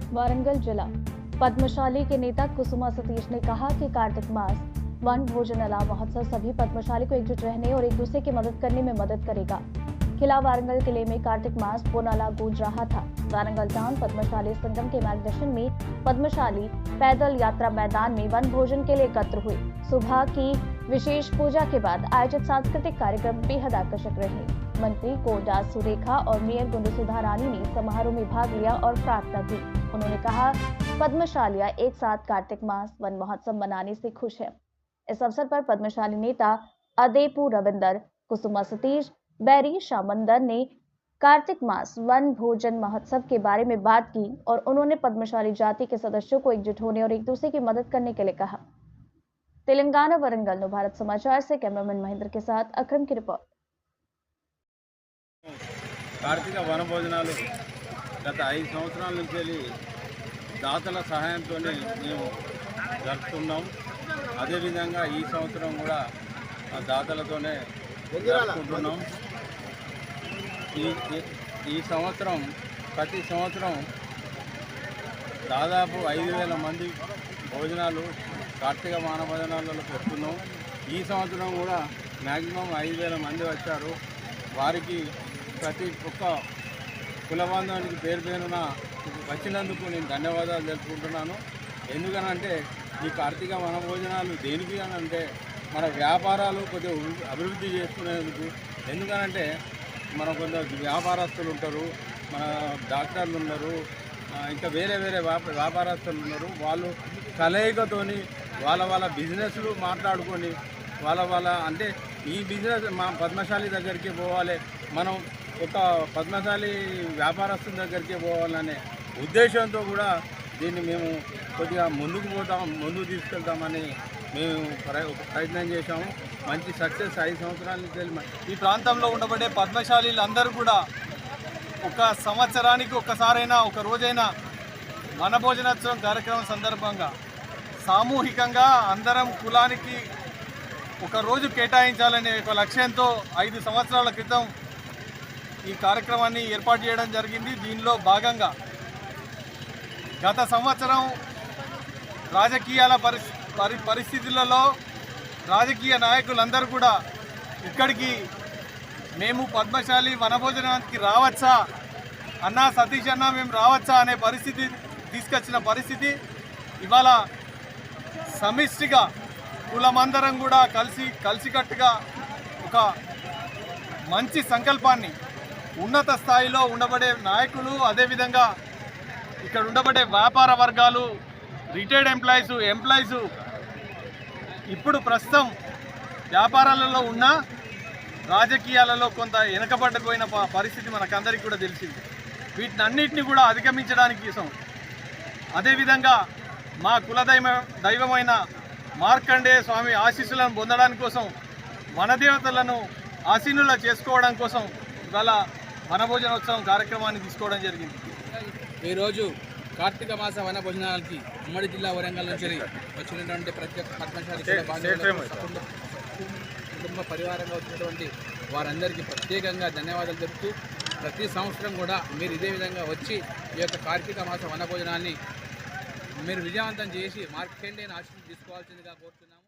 वारंगल जिला पद्मशाली के नेता कुसुमा सतीश ने कहा कि कार्तिक मास वन भोजन अलाव महोत्सव सभी पद्मशाली को एकजुट रहने और एक दूसरे की मदद करने में मदद करेगा। खिला वारंगल किले में कार्तिक मास बोनाला गूंज रहा था। वारंगल टाउन पद्मशाली संगम के मार्गदर्शन में पद्मशाली पैदल यात्रा मैदान में वन भोजन के लिए एकत्र हुए। सुबह की विशेष पूजा के बाद आयोजित सांस्कृतिक कार्यक्रम बेहद आकर्षक रहे। मंत्री कोडा सुरेखा और मेयर गुंडू सुधा रानी ने समारोह में भाग लिया और प्रार्थना की। उन्होंने कहा, पद्मशालियां एक साथ कार्तिक मास वन महोत्सव मनाने से खुश है। इस अवसर पर पद्मशाली नेता अदेपू रविंदर, कुसुमा सतीश, बैरी शामंदर ने कार्तिक मास वन भोजन महोत्सव के बारे में बात की और उन्होंने पद्मशाली जाति के सदस्यों को एकजुट होने और एक दूसरे की मदद करने के लिए कहा। तेलंगाना वरंगल नो भारत समाचार से कैमरामैन महेंद्र के साथ अक्रम की रिपोर्ट। కార్తీక వన భోజనాలు గత 5 సంవత్సరాల నుంచి దాతల సహాయంతో మేము జరుపుతున్నాం। అదేవిధంగా ఈ సంవత్సరం కూడా ఆ దాతలతోనే జరుపుకుంటున్నాం। ఈ సంవత్సరం ప్రతి సంవత్సరం దాదాపు 5,000 మంది భోజనాలు కార్తీక మాన భోజనాలలో పెడుతున్నాం। ఈ సంవత్సరం కూడా మ్యాక్సిమం 5,000 మంది వచ్చారు। వారికి ప్రతి ఒక్క కుల బాంధవానికి పేరు పేరున వచ్చినందుకు నేను ధన్యవాదాలు తెలుపుకుంటున్నాను। ఎందుకనంటే ఈ కార్తీక వన భోజనాలు దేనికి అని అంటే మన వ్యాపారాలు కొద్దిగా అభివృద్ధి చేసుకునేందుకు। ఎందుకనంటే మన కొంత వ్యాపారస్తులు ఉంటారు, మన డాక్టర్లు ఉన్నారు, ఇంకా వేరే వేరే వ్యాపారస్తులు ఉన్నారు। వాళ్ళు కలయికతోని వాళ్ళ బిజినెస్లు మాట్లాడుకొని వాళ్ళ అంటే ఈ బిజినెస్ మా పద్మశాలి దగ్గరికి పోవాలి, మనం ఒక పద్మశాలి వ్యాపారస్తుల దగ్గరికి పోవాలనే ఉద్దేశంతో కూడా దీన్ని మేము కొద్దిగా ముందుకు తీసుకెళ్తామని మేము ప్రయత్నం చేశాము। మంచి సక్సెస్ 5 సంవత్సరాల నుంచి ఈ ప్రాంతంలో ఉండబడే పద్మశాలీలందరూ కూడా ఒక సంవత్సరానికి ఒక్కసారైనా ఒక రోజైనా వనభోజనోత్సవం కార్యక్రమం సందర్భంగా సామూహికంగా అందరం కులానికి ఒక రోజు కేటాయించాలనే ఒక లక్ష్యంతో 5 సంవత్సరాల క్రితం ఈ కార్యక్రమాన్ని ఏర్పాటు చేయడం జరిగింది। దీనిలో భాగంగా గత సంవత్సరం రాజకీయాల పరిస్థితులలో రాజకీయ నాయకులందరూ కూడా ఇక్కడికి మేము పద్మశాలి వనభోజనానికి రావచ్చా అన్నా, సతీష్ అన్న మేము రావచ్చా అనే పరిస్థితి తీసుకొచ్చిన పరిస్థితి ఇవాళ సమిష్టిగా కులమందరం కూడా కలిసికట్టుగా ఒక మంచి సంకల్పాన్ని ఉన్నత స్థాయిలో ఉండబడే నాయకులు, అదేవిధంగా ఇక్కడ ఉండబడే వ్యాపార వర్గాలు, రిటైర్డ్ ఎంప్లాయీస్ ఇప్పుడు ప్రస్తుతం వ్యాపారాలలో ఉన్న రాజకీయాలలో కొంత వెనకబడిపోయిన పరిస్థితి మనకందరికీ కూడా తెలిసింది। వీటినన్నిటిని కూడా అధిగమించడానికి కోసం అదేవిధంగా మా దైవమైన మార్కండేయ స్వామి ఆశీస్సులను పొందడానికి కోసం వనదేవతలను ఆశీనుల చేసుకోవడం కోసం ఇవాళ వనభోజనోత్సవం కార్యక్రమాన్ని తీసుకోవడం జరిగింది। ఈరోజు కార్తీక మాస వన భోజనాలకి ఉమ్మడి జిల్లా వరంగల్ నుంచి వచ్చినటువంటి ప్రతి ఒక్క పద్మశాలి కుటుంబ పరివారంగా వచ్చినటువంటి వారందరికీ ప్రత్యేకంగా ధన్యవాదాలు చెప్తూ ప్రతి సంవత్సరం కూడా మీరు ఇదే విధంగా వచ్చి ఈ యొక్క కార్తీక మాస వన భోజనాన్ని మీరు విజయవంతం చేసి మార్కండేయని ఆశీస్సులు తీసుకోవాల్సిందిగా కోరుతున్నాము।